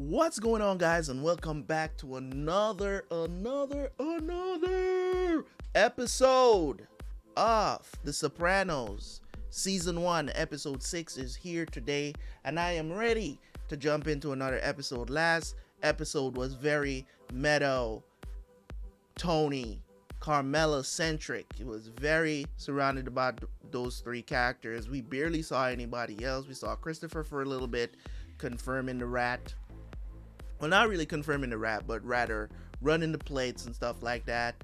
What's going on, guys, and welcome back to another episode of The Sopranos. Season 1, episode 6 is here today, and I am ready to jump into another episode. Last episode was very Meadow, Tony, Carmela centric. It was very surrounded about those three characters. We barely saw anybody else. We saw Christopher for a little bit, confirming the rat. Well, not really confirming the rat, but rather running the plates and stuff like that.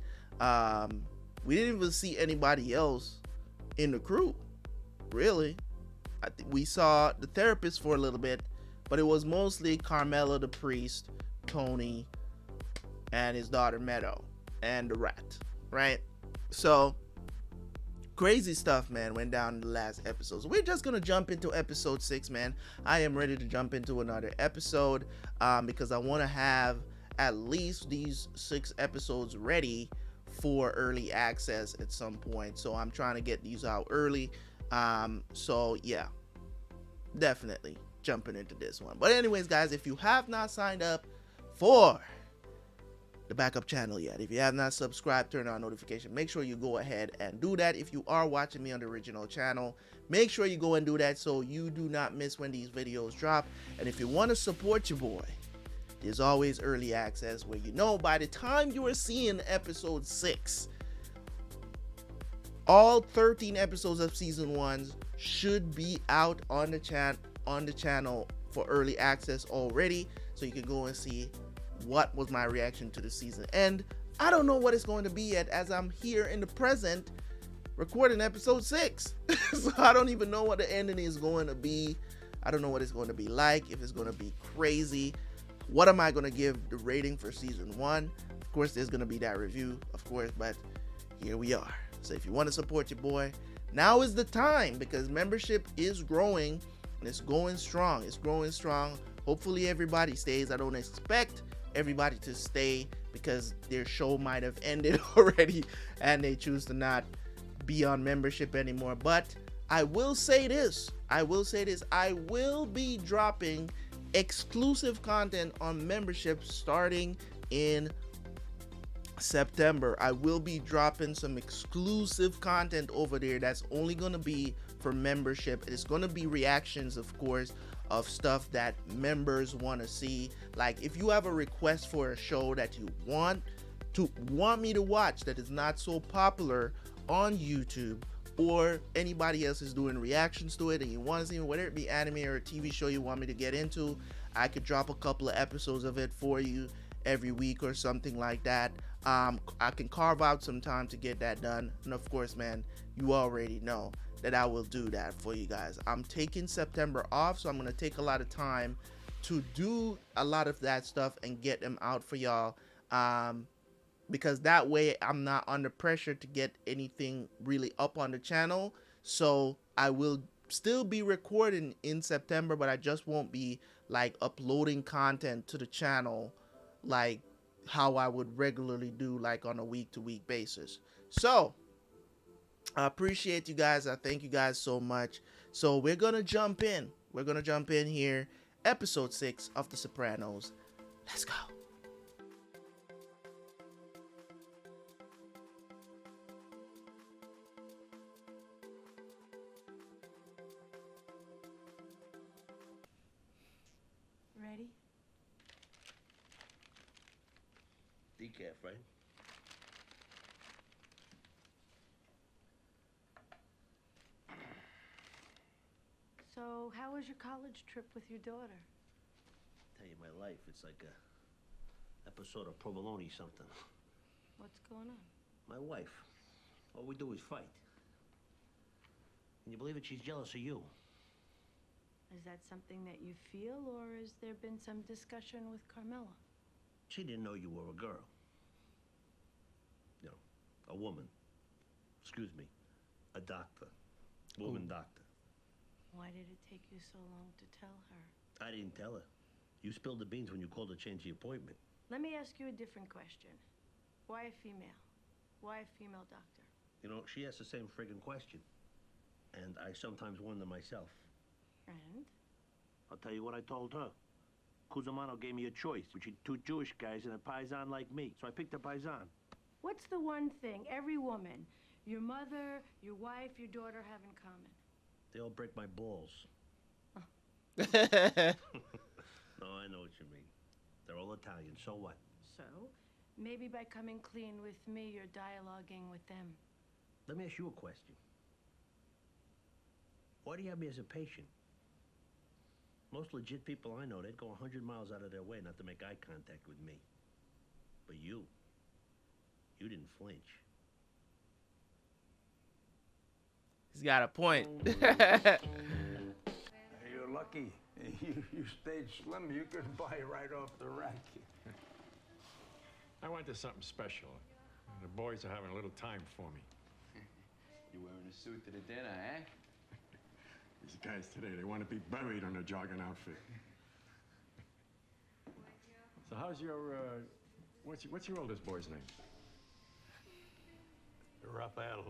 We didn't even see anybody else in the crew, really. I think we saw the therapist for a little bit, but it was mostly Carmela the priest, Tony, and his daughter Meadow, and the rat, right? So crazy stuff, man, went down in the last episode. So we're just gonna jump into episode 6, man. I am ready to jump into another episode because I want to have at least these 6 episodes ready for early access at some point. So I'm trying to get these out early. So yeah, definitely jumping into this one. But anyways, guys, if you have not signed up for the backup channel yet, if you have not subscribed, turn on notification, make sure you go ahead and do that. If you are watching me on the original channel, make sure you go and do that so you do not miss when these videos drop. And if you want to support your boy, there's always early access where, you know, by the time you are seeing episode 6, all 13 episodes of season 1 should be out on the channel for early access already, so you can go and see what was my reaction to the season. And I don't know what it's going to be yet, as I'm here in the present recording episode 6. So I don't even know what the ending is going to be. I don't know what it's going to be like, if it's going to be crazy. What am I going to give the rating for season 1? Of course, there's going to be that review, of course, but here we are. So if you want to support your boy, now is the time, because membership is growing and it's going strong. It's growing strong. Hopefully everybody stays. I don't expect everybody to stay because their show might have ended already and they choose to not be on membership anymore. But I will say this. I will be dropping exclusive content on membership starting in September. I will be dropping some exclusive content over there that's only going to be for membership. It's going to be reactions, of course, of stuff that members want to see. Like, if you have a request for a show that you want me to watch that is not so popular on YouTube, or anybody else is doing reactions to it and you want to see, whether it be anime or a TV show you want me to get into, I could drop a couple of episodes of it for you every week or something like that. I can carve out some time to get that done, and of course, man, you already know that I will do that for you guys. I'm taking September off, so I'm going to take a lot of time to do a lot of that stuff and get them out for y'all, because that way I'm not under pressure to get anything really up on the channel. So I will still be recording in September, but I just won't be like uploading content to the channel like how I would regularly do, like on a week-to-week basis. So I appreciate you guys. I thank you guys so much. So we're gonna jump in. Here, episode 6 of The Sopranos. Let's go. Ready? Decaf, right? So, how was your college trip with your daughter? Tell you my life, it's like a episode of Provolone something. What's going on? My wife, all we do is fight. Can you believe it? She's jealous of you. Is that something that you feel, or has there been some discussion with Carmela? She didn't know you were a girl. You know, a woman. Excuse me, a doctor. Woman doctor. Why did it take you so long to tell her? I didn't tell her. You spilled the beans when you called to change the appointment. Let me ask you a different question. Why a female? Why a female doctor? You know, she asks the same friggin' question. And I sometimes wonder myself. And? I'll tell you what I told her. Cusimano gave me a choice between two Jewish guys and a paisan like me, so I picked a paisan. What's the one thing every woman, your mother, your wife, your daughter have in common? They all break my balls. Yeah. No, I know what you mean. They're all Italian, so what? So, maybe by coming clean with me, you're dialoguing with them. Let me ask you a question. Why do you have me as a patient? Most legit people I know, they'd go 100 miles out of their way not to make eye contact with me. But you didn't flinch. He's got a point. You're lucky. You stayed slim. You could buy right off the rack. I wanted something special. The boys are having a little time for me. You wearing a suit to the dinner, eh? These guys today, they want to be buried on a jogging outfit. So how's your, what's your oldest boy's name? Raphael,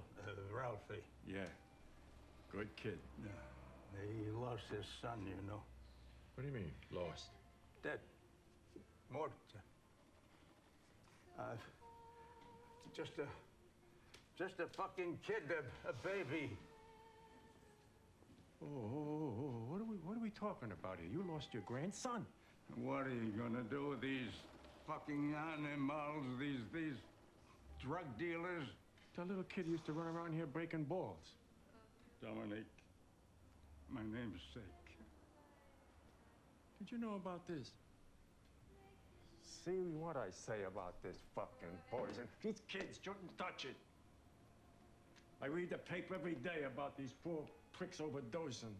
Ralphie. Yeah, good kid. He lost his son, you know. What do you mean, lost? Dead. Morto. Just a fucking kid, a baby. Oh, what are we talking about here? You lost your grandson. What are you gonna do with these fucking animals, these drug dealers? That little kid used to run around here breaking balls. Dominic, my namesake. Did you know about this? See what I say about this fucking poison. These kids shouldn't touch it. I read the paper every day about these poor pricks overdosing.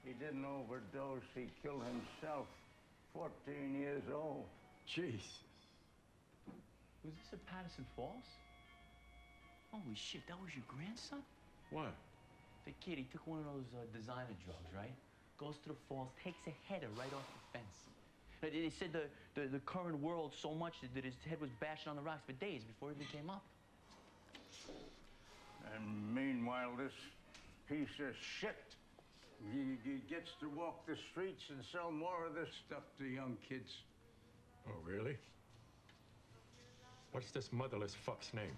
He didn't overdose, he killed himself. 14 years old. Jesus. Was this at Patterson Falls? Holy shit, that was your grandson? What? The kid, he took one of those designer drugs, right? Goes to the falls, takes a header right off the fence. They said the current world so much that his head was bashing on the rocks for days before he even came up. And meanwhile, this piece of shit, he gets to walk the streets and sell more of this stuff to young kids. Oh, really? What's this motherless fuck's name?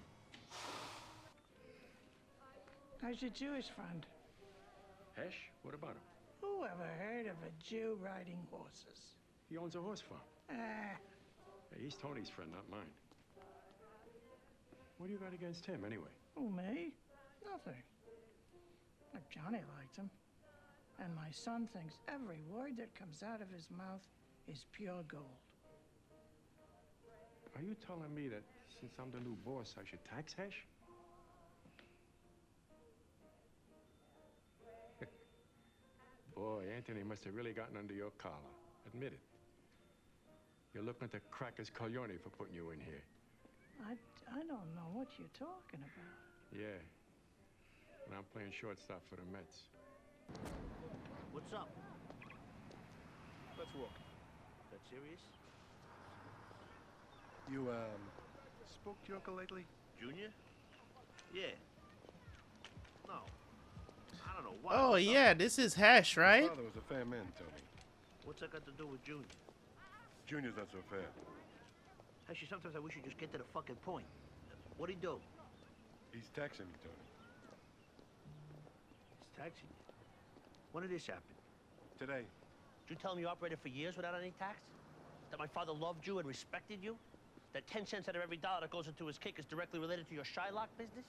How's your Jewish friend? Hesh? What about him? Who ever heard of a Jew riding horses? He owns a horse farm. Ah, Hey, he's Tony's friend, not mine. What do you got against him, anyway? who, me? Nothing. Like Johnny liked him. And my son thinks every word that comes out of his mouth is pure gold. Are you telling me that since I'm the new boss, I should tax Hesh? Boy, Anthony must have really gotten under your collar. Admit it. You're looking to crack his coglione for putting you in here. I don't know what you're talking about. Yeah. And I'm playing shortstop for the Mets. What's up? Let's walk. That serious? You, spoke to your uncle lately? Junior? Yeah. No. I don't know why. Oh yeah, this is Hash, right? Father was a fair man, Tony. What's that got to do with Junior? Junior's not so fair. Actually, sometimes I wish you'd just get to the fucking point. What'd he do? He's taxing me, Tony. He's taxing you. When did this happen? Today. Did you tell him you operated for years without any tax? That my father loved you and respected you? That 10 cents out of every dollar that goes into his cake is directly related to your Shylock business?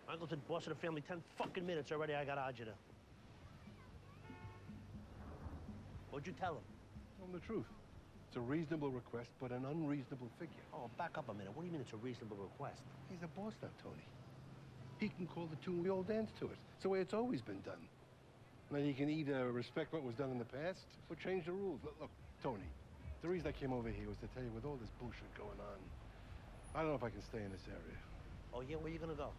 Uncle's been boss of the family 10 fucking minutes already. I got agita. What'd you tell him? Tell him the truth. It's a reasonable request, but an unreasonable figure. Oh, back up a minute. What do you mean it's a reasonable request? He's a boss now, Tony. He can call the tune, we all dance to it. It's the way it's always been done. And then he can either respect what was done in the past or change the rules. Look, Tony, the reason I came over here was to tell you with all this bullshit going on, I don't know if I can stay in this area. Oh, yeah? Where you gonna go?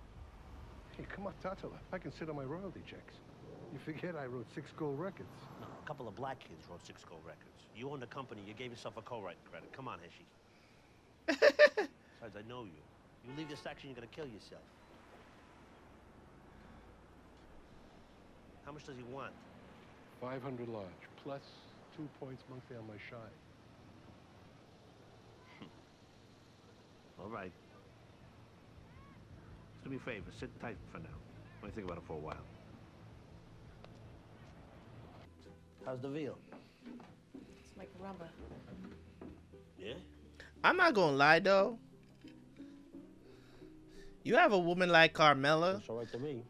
Hey, come on, Tatala. I can sit on my royalty checks. You forget I wrote 6 gold records. No, a couple of black kids wrote 6 gold records. You own the company. You gave yourself a co-write credit. Come on, Heshi. Besides, I know you. You leave this section, you're gonna kill yourself. How much does he want? 500 large, plus 2 points monthly on my shy. All right. Do me a favor, sit tight for now. Let me think about it for a while. How's the veal? It's like rubber. Yeah? I'm not gonna lie though. You have a woman like Carmela, That's all right to me.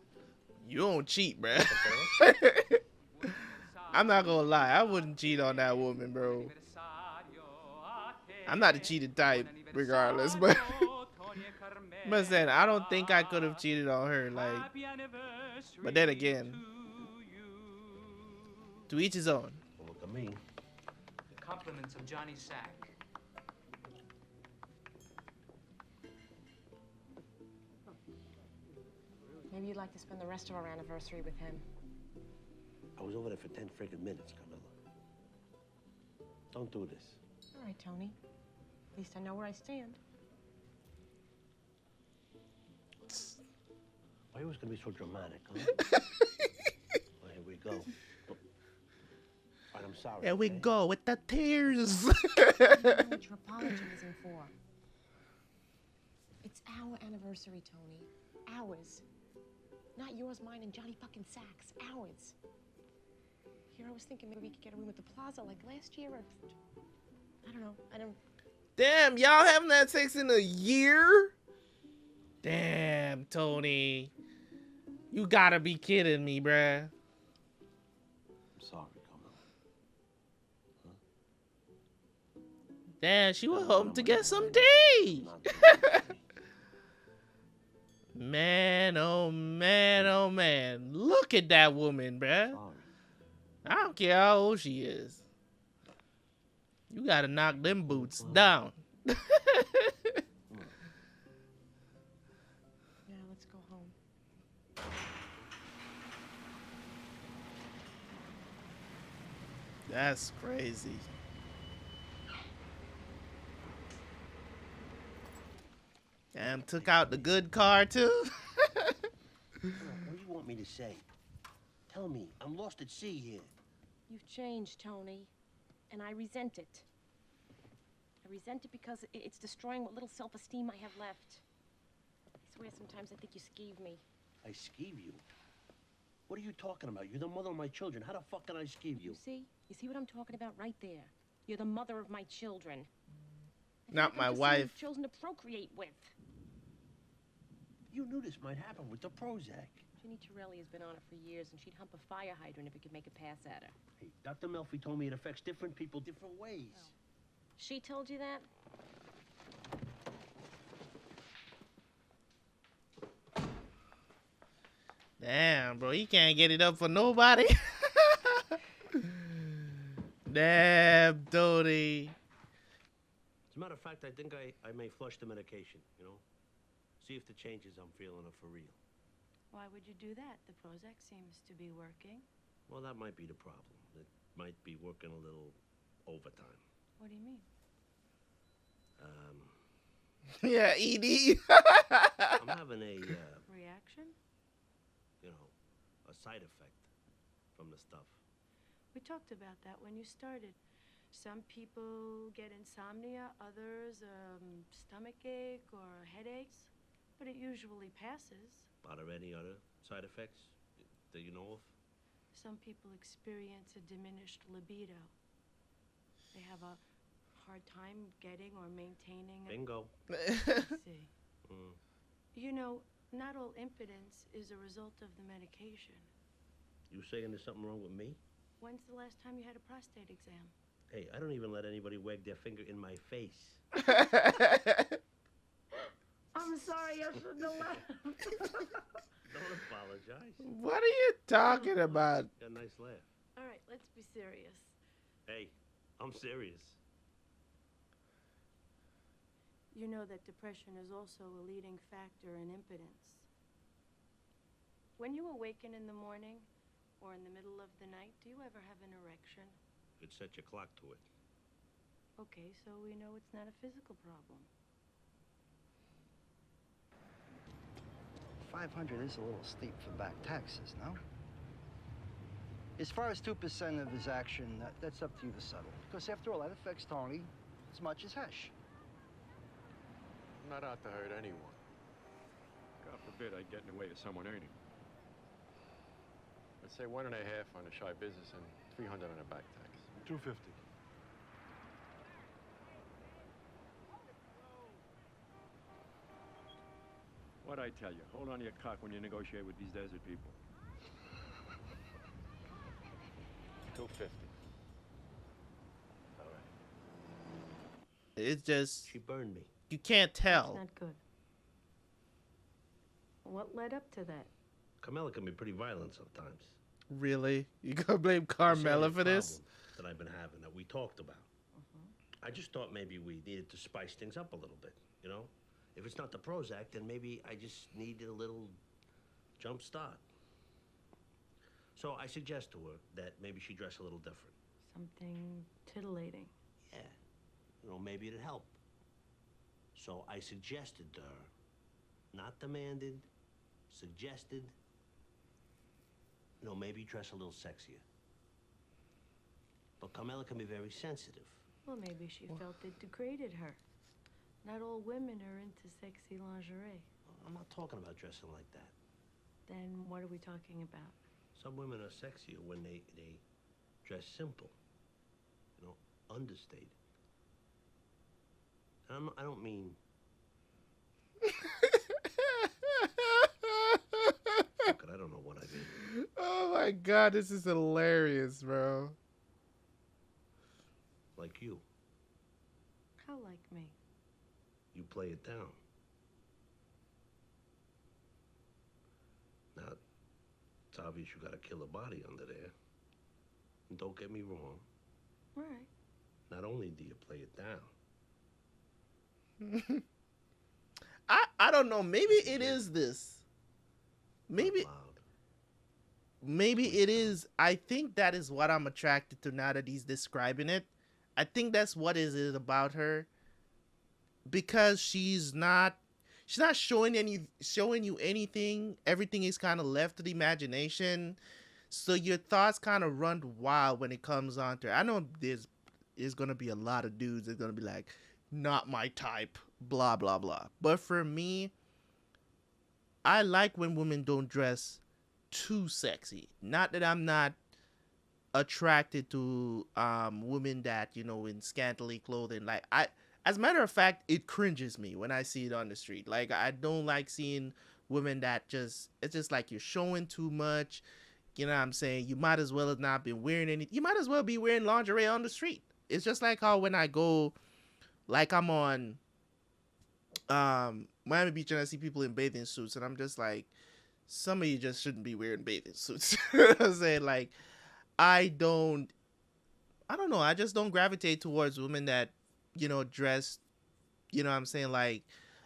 you don't cheat, bruh. I'm not gonna lie, I wouldn't cheat on that woman, bro. I'm not the cheated type, regardless, but I'm saying I don't think I could have cheated on her, like. But then again, to each his own. Well, look at me. The compliments of Johnny Sack. Maybe you'd like to spend the rest of our anniversary with him. I was over there for 10 friggin' minutes, Carmela. Don't do this. All right, Tony. At least I know where I stand. Why are you always gonna be so dramatic, huh? Well, here we go. All right, I'm sorry. Here we okay? go with the tears. I don't know what you're apologizing for. It's our anniversary, Tony. Ours. Not yours, mine, and Johnny fucking Sacks. Ours. Here, I was thinking maybe we could get a room at the plaza like last year, or I don't know. I don't. Damn, y'all haven't had sex in a year? Damn, Tony. You gotta be kidding me, bruh. I'm sorry, Carmela. Damn, she was hoping to get some tea. Man, oh man, oh man. Look at that woman, bruh. Sorry. I don't care how old she is. You gotta knock them boots down. Yeah, let's go home. That's crazy. Damn, took out the good car too. What do you want me to say? Tell me. I'm lost at sea here. You've changed, Tony, and I resent it. I resent it because it's destroying what little self-esteem I have left. I swear sometimes I think you skeeve me. I skeeve you? What are you talking about? You're the mother of my children. How the fuck can I skeeve you? You see? You see what I'm talking about right there? You're the mother of my children. I feel Not like I'm my just someone wife. you've chosen to procreate with. You knew this might happen with the Prozac. Ginny Torelli has been on it for years, and she'd hump a fire hydrant if it could make a pass at her. Hey, Dr. Melfi told me it affects different people different ways. Oh. She told you that? Damn, bro, he can't get it up for nobody. Damn, Tony. As a matter of fact, I think I may flush the medication, you know? See if the changes I'm feeling are for real. Why would you do that? The Prozac seems to be working. Well, that might be the problem. It might be working a little overtime. What do you mean? Yeah, ED. I'm having a, Reaction? you know, a side effect from the stuff. We talked about that when you started. Some people get insomnia, others stomach ache or headaches, but it usually passes. Are there any other side effects that you know of? Some people experience a diminished libido. They have a hard time getting or maintaining Bingo. See. Mm. You know, not all impotence is a result of the medication. You saying there's something wrong with me? When's the last time you had a prostate exam? Hey, I don't even let anybody wag their finger in my face. I'm sorry, I shouldn't have laughed. Don't apologize. What are you talking about? Got a nice laugh. All right, let's be serious. Hey, I'm serious. You know that depression is also a leading factor in impotence. When you awaken in the morning or in the middle of the night, do you ever have an erection? You could set your clock to it. Okay, so we know it's not a physical problem. 500 is a little steep for back taxes, no? As far as 2% of his action, that's up to you to settle. Because after all, that affects Tony as much as Hesh. I'm not out to hurt anyone. God forbid I get in the way of someone earning. Let's say 1.5 on the shy business and 300 on the back tax. 250. What'd I tell you? Hold on to your cock when you negotiate with these desert people. 250. All right. It's just She burned me. you can't tell. That's not good. What led up to that? Carmela can be pretty violent sometimes. Really? You gonna blame Carmela for this? That I've been having that we talked about. I just thought maybe we needed to spice things up a little bit, you know? If it's not the Prozac, then maybe I just needed a little jump start. So I suggest to her that maybe she dress a little different. Something titillating. Yeah, you know, maybe it'd help. So I suggested to her, not demanded, suggested, you know, maybe dress a little sexier. But Carmela can be very sensitive. Well, maybe she felt it degraded her. Not all women are into sexy lingerie. I'm not talking about dressing like that. Then what are we talking about? Some women are sexier when they dress simple, you know, understated. And I don't mean... Fuck it, I don't know what I mean. Oh my god, this is hilarious, bro. Like you. How like me? You play it down. Now, it's obvious you got a killer body under there. And don't get me wrong. Right. Not only do you play it down. I don't know. Maybe it is this. Maybe it is. I think that is what I'm attracted to now that he's describing it. I think that's what is it about her. Because she's not showing you anything. Everything is kind of left to the imagination. So your thoughts kind of run wild when it comes on to her. I know there's gonna be a lot of dudes that's gonna be like, not my type, blah blah blah. But for me, I like when women don't dress too sexy. Not that I'm not attracted to women that, you know, in scantily clothing. Like, as a matter of fact, it cringes me when I see it on the street. Like, I don't like seeing women that it's just like you're showing too much. You know what I'm saying? You might as well have not been wearing any. You might as well be wearing lingerie on the street. It's just like how when I go, like I'm on Miami Beach and I see people in bathing suits, and I'm just like, some of you just shouldn't be wearing bathing suits. You know what I'm saying? Like, I don't know. I just don't gravitate towards women that, you know, dress, you know what I'm saying? Like,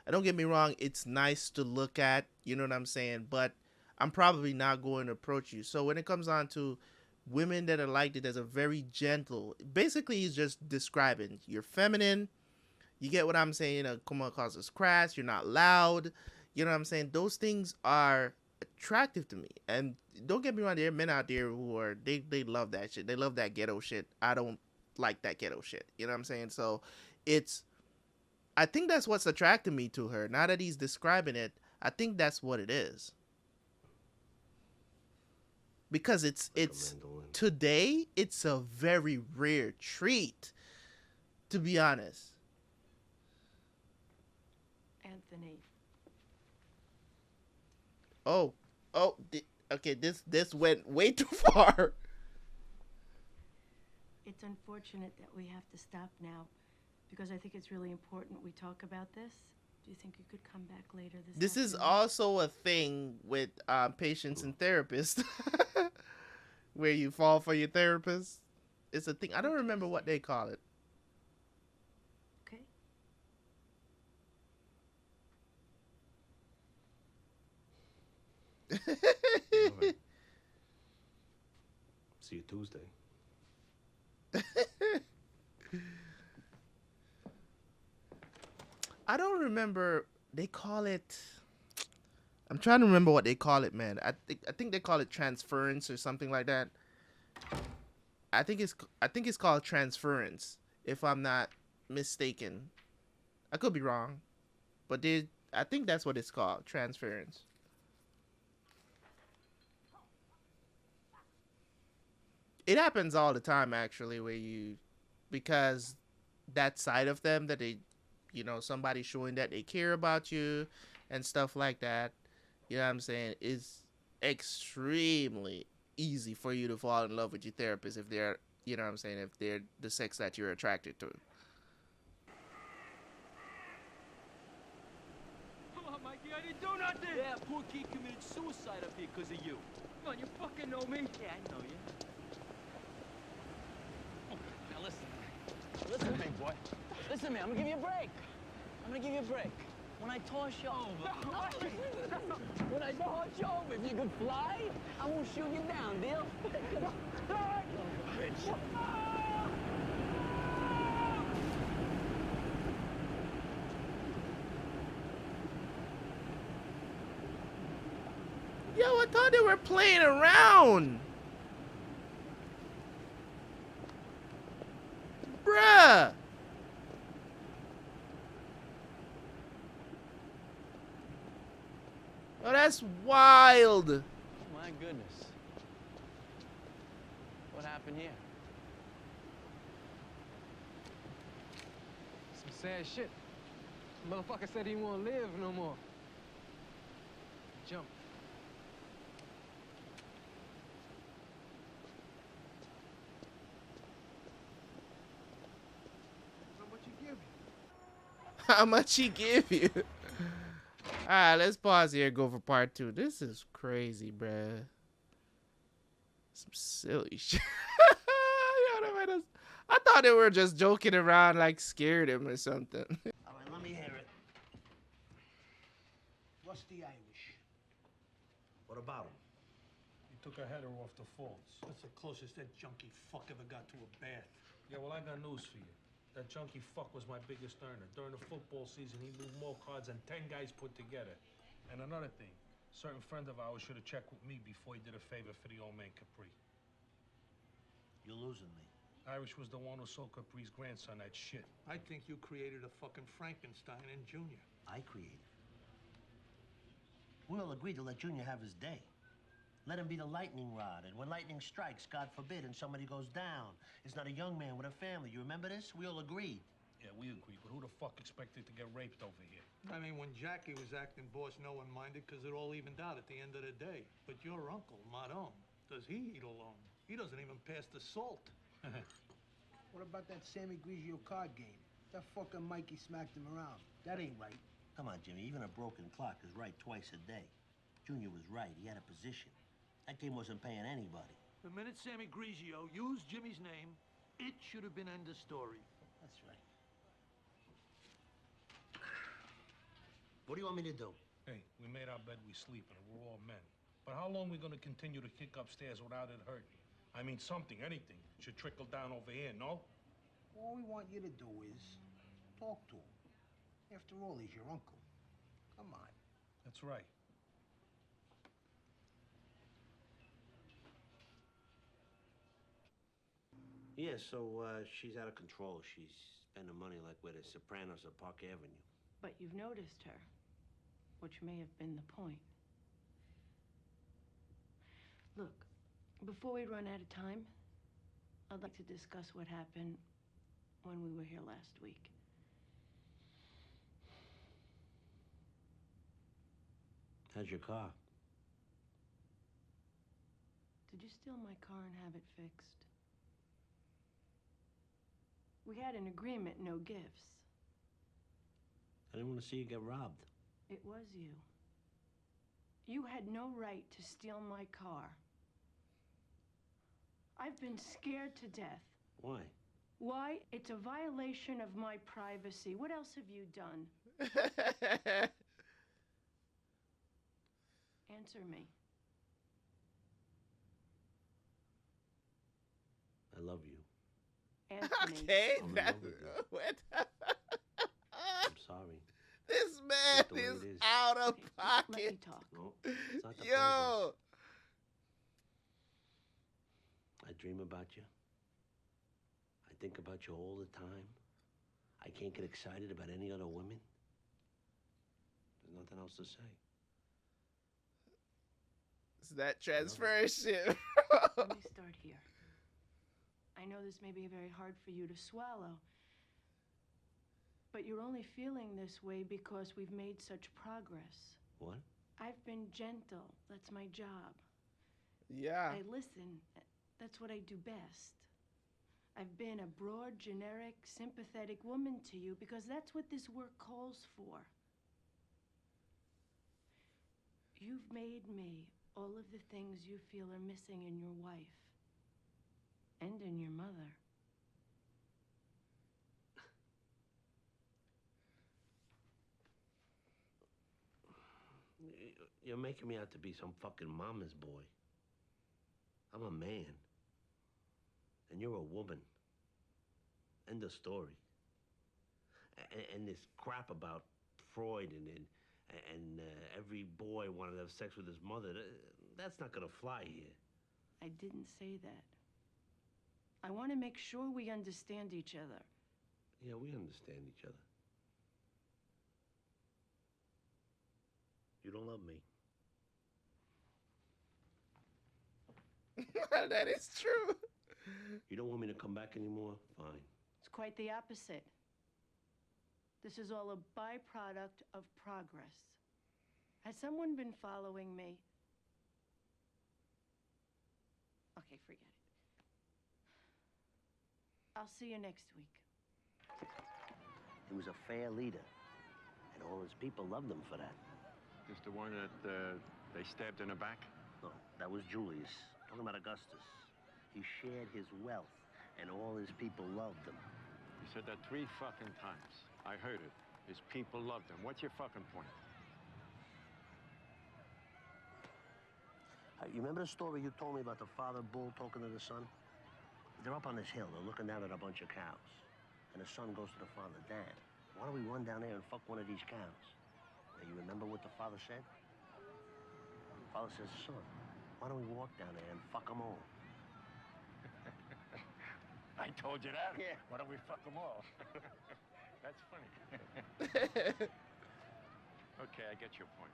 don't get me wrong. It's nice to look at, you know what I'm saying? But I'm probably not going to approach you. So when it comes on to women that are like that, there's a very gentle, basically he's just describing you're feminine. You get what I'm saying? You know, come across as crass. You're not loud. You know what I'm saying? Those things are attractive to me. And don't get me wrong, there are men out there who are, they love that shit. They love that ghetto shit. I don't like that ghetto shit. You know what I'm saying? So I think that's what's attracting me to her. Now that he's describing it, I think that's what it is. Because it's today, it's a very rare treat, to be honest. Anthony. Okay, this went way too far. It's unfortunate that we have to stop now, because I think it's really important we talk about this. Do you think you could come back later this This is afternoon? also a thing with patients and therapists, where you fall for your therapist. It's a thing. I don't remember what they call it. Okay. All right. See you Tuesday. I don't remember. They call it. I'm trying to remember what they call it, man. I think they call it transference or something like that. I think it's called transference, if I'm not mistaken. I could be wrong, but I think that's what it's called, transference. It happens all the time, actually, where because that side of them that they, somebody showing that they care about you and stuff like that, you know what I'm saying, is extremely easy for you to fall in love with your therapist if they're, you know what I'm saying, if they're the sex that you're attracted to. Come on, Mikey, I didn't do nothing! Yeah, poor kid committed suicide up here because of you. Come on, you fucking know me. Yeah, I know you. Now listen. Listen to me, boy. Listen to me, I'm gonna give you a break. I'm gonna give you a break. When I toss you over... When I toss you over, if you could fly, I won't shoot you down, deal? Bitch. Yo, I thought they were playing around. Bruh. Oh, that's wild. My goodness. What happened here? Some sad shit. Motherfucker said he won't live no more. Jump. How much he give you? Alright, let's pause here and go for part 2. This is crazy, bruh. Some silly shit. I thought they were just joking around, like scared him or something. All right, let me hear it. What's the Irish? What about him? He took a header off the falls. That's the closest that junkie fuck ever got to a bath. Yeah, well, I got news for you. That junkie fuck was my biggest earner. During the football season, he moved more cards than 10 guys put together. And another thing, a certain friend of ours should have checked with me before he did a favor for the old man Capri. You're losing me. Irish was the one who sold Capri's grandson that shit. I think you created a fucking Frankenstein in Junior. I created. We all agreed to let Junior have his day. Let him be the lightning rod, and when lightning strikes, God forbid, and somebody goes down, it's not a young man with a family. You remember this? We all agreed. Yeah, we agreed, but who the fuck expected to get raped over here? I mean, when Jackie was acting boss, no one minded because it all evened out at the end of the day. But your uncle, Madon, does he eat alone? He doesn't even pass the salt. What about that Sammy Grigio card game? That fucking Mikey smacked him around. That ain't right. Come on, Jimmy, even a broken clock is right twice a day. Junior was right. He had a position. That game wasn't paying anybody. The minute Sammy Grigio used Jimmy's name, it should have been end of story. That's right. What do you want me to do? Hey, we made our bed, we sleep, and we're all men. But how long are we gonna continue to kick upstairs without it hurting? I mean, something, anything, should trickle down over here, no? All we want you to do is talk to him. After all, he's your uncle. Come on. That's right. Yeah, so she's out of control. She's spending money like we're the Sopranos of Park Avenue. But you've noticed her, which may have been the point. Look, before we run out of time, I'd like to discuss what happened when we were here last week. How's your car? Did you steal my car and have it fixed? We had an agreement, no gifts. I didn't want to see you get robbed. It was you. You had no right to steal my car. I've been scared to death. Why? Why? It's a violation of my privacy. What else have you done? Answer me. I love you. Anthony. Okay, I'm in that's love with you. what. I'm sorry. This man That's the way is it is. out of Let me pocket. talk. No, it's not the Yo, I dream about you. think about you all the time. I can't get excited about any other women. There's nothing else to say. It's that transfership. Let me start here. I know this may be very hard for you to swallow, but you're only feeling this way because we've made such progress. What? I've been gentle. That's my job. Yeah. I listen. That's what I do best. I've been a broad, generic, sympathetic woman to you because that's what this work calls for. You've made me all of the things you feel are missing in your wife and in your mother. You're making me out to be some fucking mama's boy. I'm a man. And you're a woman. End of story. And this crap about Freud and every boy wanted to have sex with his mother, that's not gonna fly here. I didn't say that. I want to make sure we understand each other. Yeah, we understand each other. You don't love me. That is true. You don't want me to come back anymore? Fine. It's quite the opposite. This is all a byproduct of progress. Has someone been following me? Okay, forget it. I'll see you next week. He was a fair leader, and all his people loved him for that. Just the one that they stabbed in the back? No, that was Julius. Talking about Augustus. He shared his wealth, and all his people loved him. You said that 3 fucking times. I heard it. His people loved him. What's your fucking point? You remember the story you told me about the father bull talking to the son? They're up on this hill. They're looking down at a bunch of cows. And the son goes to the father, Dad, why don't we run down there and fuck one of these cows? Now, you remember what the father said? The father says, son, why don't we walk down there and fuck them all? I told you that? Yeah. Why don't we fuck them all? That's funny. Okay, I get your point.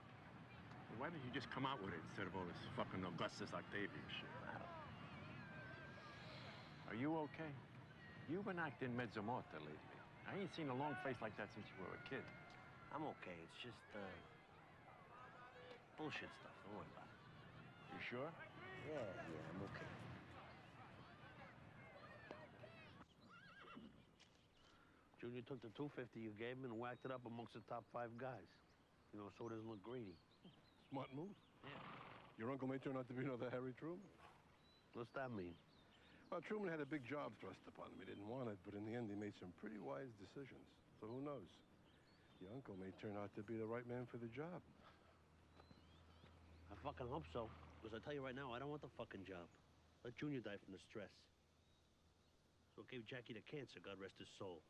Well, why don't you just come out with it instead of all this fucking Augustus Octavius shit? Are you okay? You've been acting mezzo morta lately. I ain't seen a long face like that since you were a kid. I'm okay. It's just, bullshit stuff. Don't worry about it. You sure? Yeah, I'm okay. Junior took the $250 you gave him and whacked it up amongst the top 5 guys. You know, so it doesn't look greedy. Smart move. Yeah. Your uncle may turn out to be another Harry Truman. What's that mean? Well, Truman had a big job thrust upon him. He didn't want it, but in the end, he made some pretty wise decisions. So who knows? Your uncle may turn out to be the right man for the job. I fucking hope so. Because I tell you right now, I don't want the fucking job. Let Junior die from the stress. So it gave Jackie the cancer, God rest his soul.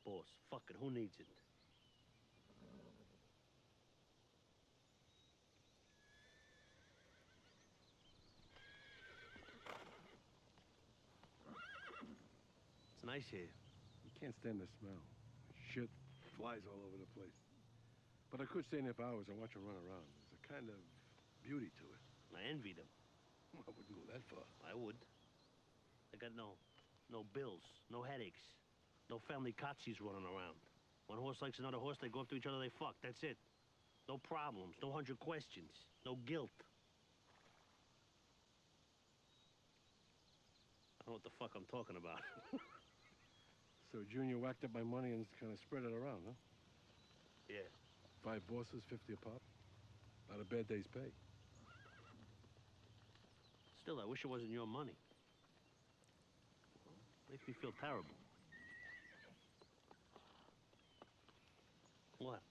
Boss, fuck it, who needs it? It's nice here. You can't stand the smell. Shit flies all over the place. But I could stay in there for hours and watch them run around. There's a kind of beauty to it. I envy them. I wouldn't go that far. I would. They got no bills, no headaches, no family cotsies running around. One horse likes another horse, they go up to each other, they fuck. That's it. No problems, no 100 questions, no guilt. I don't know what the fuck I'm talking about. So Junior whacked up my money and kind of spread it around, huh? Yeah. 5 bosses, 50 a pop. Not a bad day's pay. Still, I wish it wasn't your money. Makes me feel terrible. What?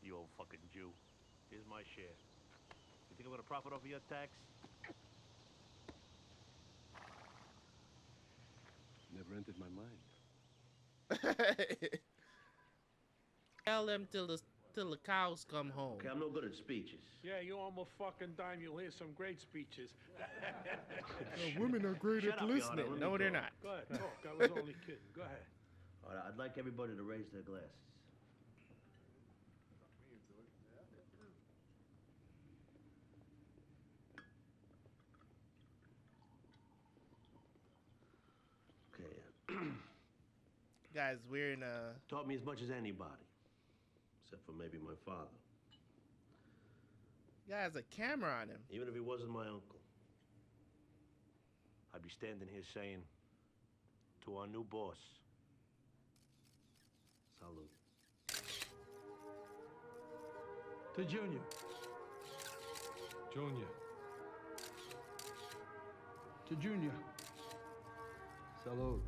You old fucking Jew. Here's my share. You think I'm gonna profit off of your tax? Never entered my mind. Tell them till the till the cows come home. Okay, I'm no good at speeches. Yeah, you on a fucking dime. You'll hear some great speeches. Women are great Shut at up, listening. Yana, let me No, they're talk. not. Go ahead, talk. I was only kidding. Go ahead. All right, I'd like everybody to raise their glasses. Okay. Guys, we're in a... Taught me as much as anybody, except for maybe my father. Guy has a camera on him. Even if he wasn't my uncle. I'd be standing here saying to our new boss, Salute. To Junior. Junior. To Junior. Salute.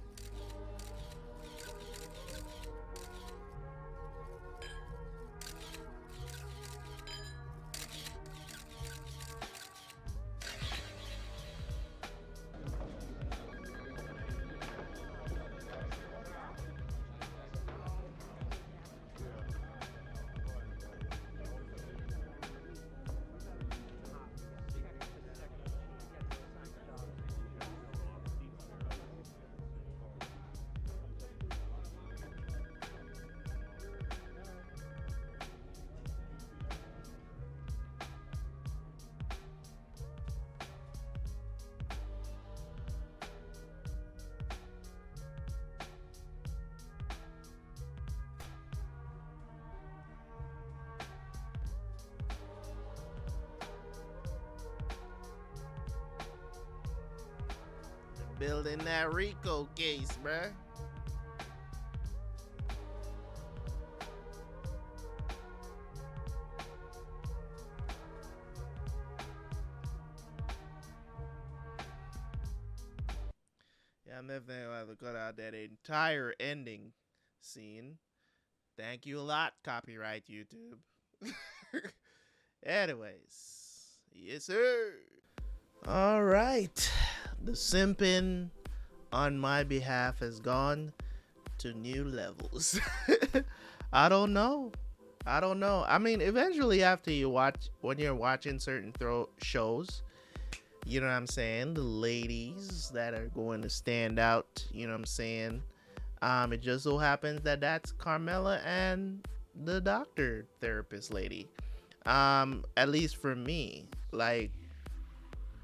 Building that Rico case, bruh. Yeah, I'm definitely gonna have to cut out that entire ending scene. Thank you a lot, copyright YouTube. Anyways, yes, sir. All right. The simping on my behalf has gone to new levels. I don't know. I mean, eventually after you watch, when you're watching certain shows, you know what I'm saying? The ladies that are going to stand out, you know what I'm saying? It just so happens that that's Carmela and the doctor therapist lady. At least for me, like,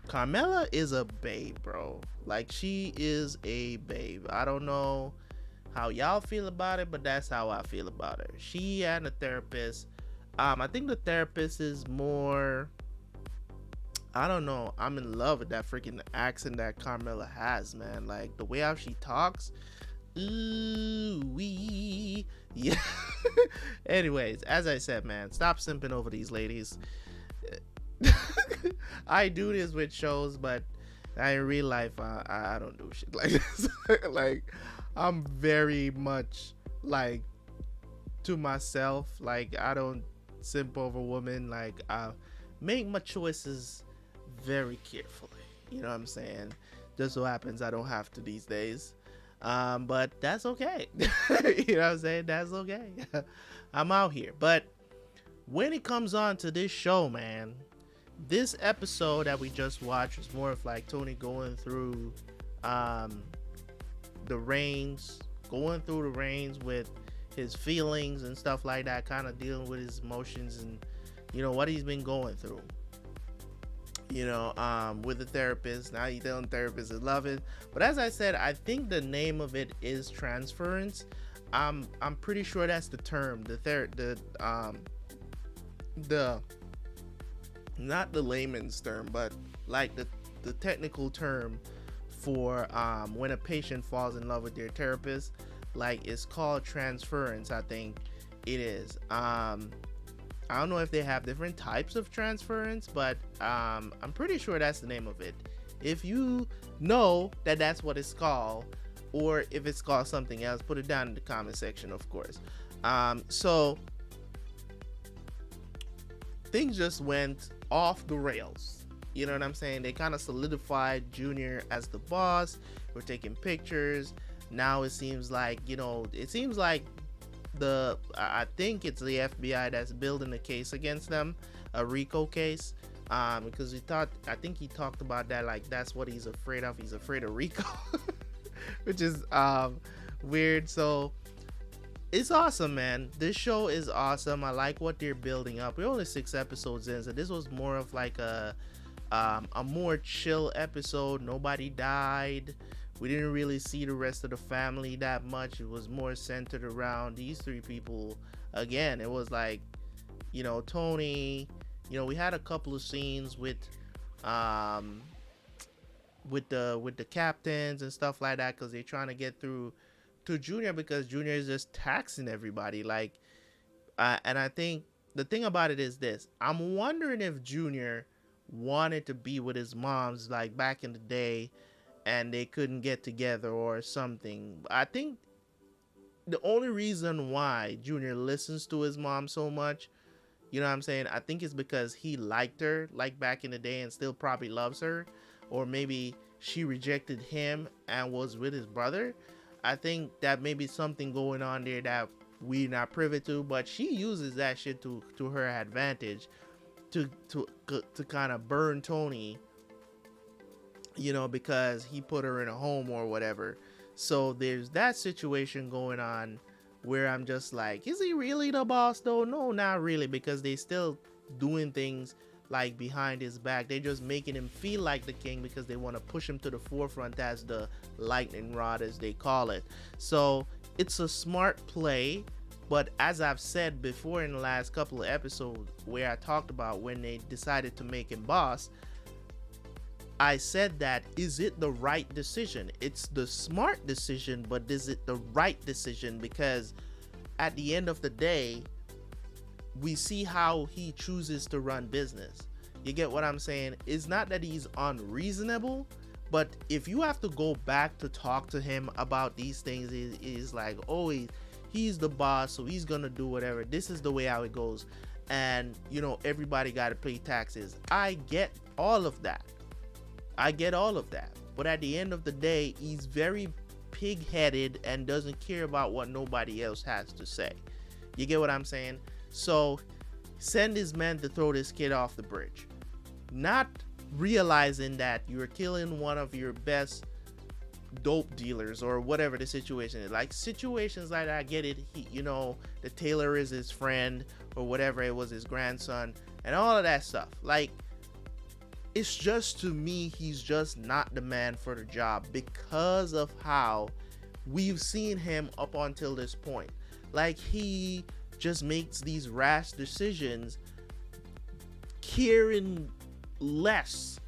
Carmela is a babe, bro. Like, she is a babe. I don't know how y'all feel about it, but that's how I feel about her. She and the therapist, I think the therapist is more, I don't know, I'm in love with that freaking accent that Carmela has, man. Like, the way how she talks, ooh wee. Yeah. Anyways, as I said, man, stop simping over these ladies. I do this with shows, but in real life, I don't do shit like this. Like, I'm very much like to myself. Like, I don't simp over women. Like, I make my choices very carefully. You know what I'm saying? Just so happens I don't have to these days. But that's okay. You know what I'm saying? That's okay. I'm out here. But when it comes on to this show, man, this episode that we just watched was more of like Tony going through the reins with his feelings and stuff like that, kind of dealing with his emotions and, you know, what he's been going through, you know, with the therapist. Now he's telling the therapist is loving, but as I said, I think the name of it is transference. I'm pretty sure that's the term, not the layman's term, but like the technical term for when a patient falls in love with their therapist. Like, it's called transference, I think it is. I don't know if they have different types of transference, but I'm pretty sure that's the name of it. If you know that that's what it's called, or if it's called something else, put it down in the comment section, of course. So things just went off the rails. You know what I'm saying? They kind of solidified Junior as the boss. We're taking pictures. Now it seems like I think it's the FBI that's building the case against them, a RICO case. Because I think he talked about that, like that's what he's afraid of. He's afraid of RICO, which is weird. So it's awesome, man. This show is awesome. I like what they're building up. We're only 6 episodes in, so this was more of like a more chill episode. Nobody died. We didn't really see the rest of the family that much. It was more centered around these 3 people. Again, it was like, you know, Tony. You know, we had a couple of scenes with the captains and stuff like that, because they're trying to get through to Junior, because Junior is just taxing everybody. Like, and I think the thing about it is this: I'm wondering if Junior wanted to be with his moms like back in the day, and they couldn't get together or something. I think the only reason why Junior listens to his mom so much, you know what I'm saying, I think it's because he liked her like back in the day and still probably loves her, or maybe she rejected him and was with his brother. I think that may be something going on there that we're not privy to, but she uses that shit to her advantage to kind of burn Tony, you know, because he put her in a home or whatever. So there's that situation going on where I'm just like, is he really the boss though? No, not really, because they still doing things like behind his back. They're just making him feel like the king because they want to push him to the forefront as the lightning rod, as they call it. So it's a smart play, but as I've said before in the last couple of episodes where I talked about when they decided to make him boss, I said that, is it the right decision? It's the smart decision, but is it the right decision? Because at the end of the day, we see how he chooses to run business. You get what I'm saying? It's not that he's unreasonable, but if you have to go back to talk to him about these things, is like, oh, he's the boss, so he's gonna do whatever. This is the way how it goes. And, you know, everybody got to pay taxes. I get all of that. But at the end of the day, he's very pig-headed and doesn't care about what nobody else has to say. You get what I'm saying? So send his men to throw this kid off the bridge, not realizing that you're killing one of your best dope dealers or whatever the situation is. Like situations like that, I get it. You know, the tailor is his friend or whatever, it was his grandson and all of that stuff. Like, it's just, to me, he's just not the man for the job because of how we've seen him up until this point. Like, he just makes these rash decisions, caring less.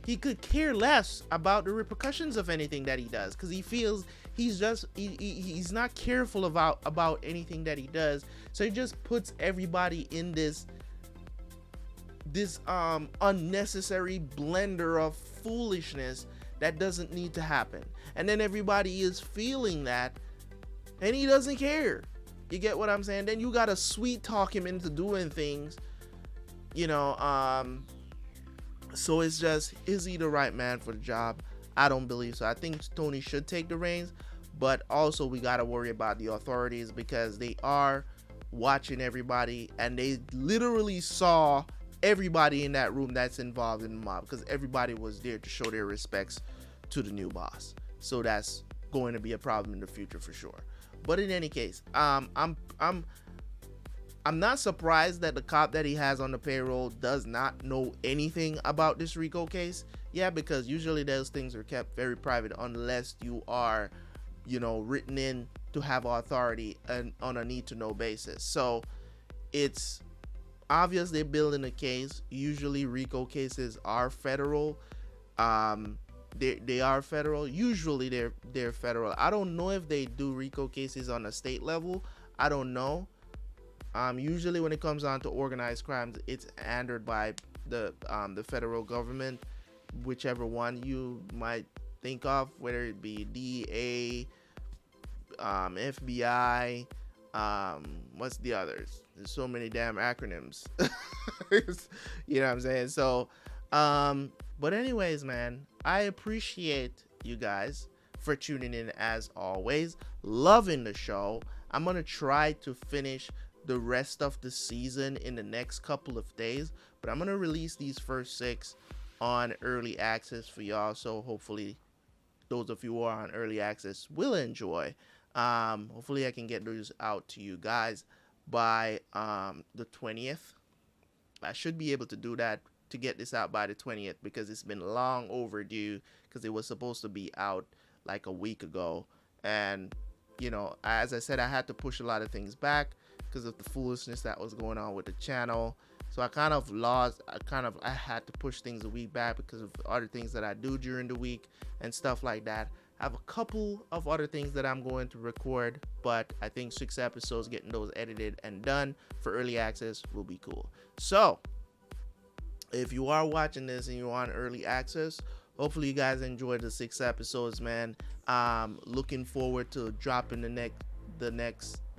He could care less about the repercussions of anything that he does, because he feels he's not careful about anything that he does. So he just puts everybody in this unnecessary blender of foolishness that doesn't need to happen. And then everybody is feeling that, and he doesn't care. You get what I'm saying? Then you gotta sweet talk him into doing things, you know. So it's just, is he the right man for the job? I don't believe so. I think Tony should take the reins, but also we gotta worry about the authorities, because they are watching everybody, and they literally saw everybody in that room that's involved in the mob, because everybody was there to show their respects to the new boss. So that's going to be a problem in the future for sure. But in any case, I'm not surprised that the cop that he has on the payroll does not know anything about this RICO case. Yeah, because usually those things are kept very private unless you are, you know, written in to have authority and on a need to know basis. So it's obvious they're building a case. Usually RICO cases are federal. They are federal. Usually they're federal. I don't know if they do RICO cases on a state level. I don't know. Usually when it comes on to organized crimes, it's handled by the federal government, whichever one you might think of, whether it be DEA, FBI, what's the others? There's so many damn acronyms. You know what I'm saying? So, but anyways, man, I appreciate you guys for tuning in as always. Loving the show. I'm gonna try to finish the rest of the season in the next couple of days, but I'm gonna release these first 6 on early access for y'all, so hopefully those of you who are on early access will enjoy. Hopefully I can get those out to you guys by the 20th. I should be able to do that, to get this out by the 20th, because it's been long overdue, because it was supposed to be out like a week ago. And you know, as I said, I had to push a lot of things back because of the foolishness that was going on with the channel. So I had to push things a week back because of other things that I do during the week and stuff like that. I have a couple of other things that I'm going to record, but I think 6 episodes, getting those edited and done for early access will be cool. So if you are watching this and you're on early access, hopefully you guys enjoyed the 6 episodes, man. Looking forward to dropping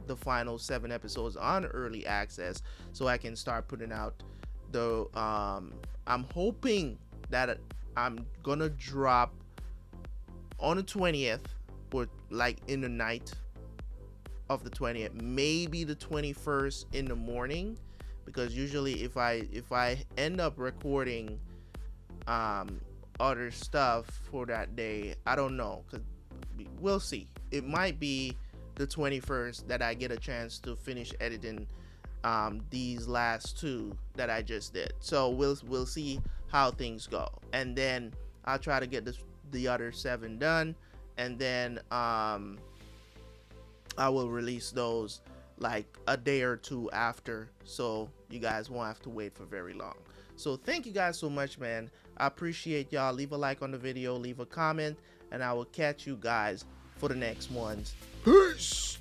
the final 7 episodes on early access, so I can start putting out the I'm hoping that I'm gonna drop on the 20th, or like in the night of the 20th, maybe the 21st in the morning, because usually if I end up recording other stuff for that day, I don't know, because we'll see. It might be the 21st that I get a chance to finish editing these last 2 that I just did. So we'll see how things go, and then I'll try to get the other 7 done, and then I will release those like a day or 2 after, so you guys won't have to wait for very long. So thank you guys so much, man. I appreciate y'all. Leave a like on the video, leave a comment, and I will catch you guys for the next ones. Peace.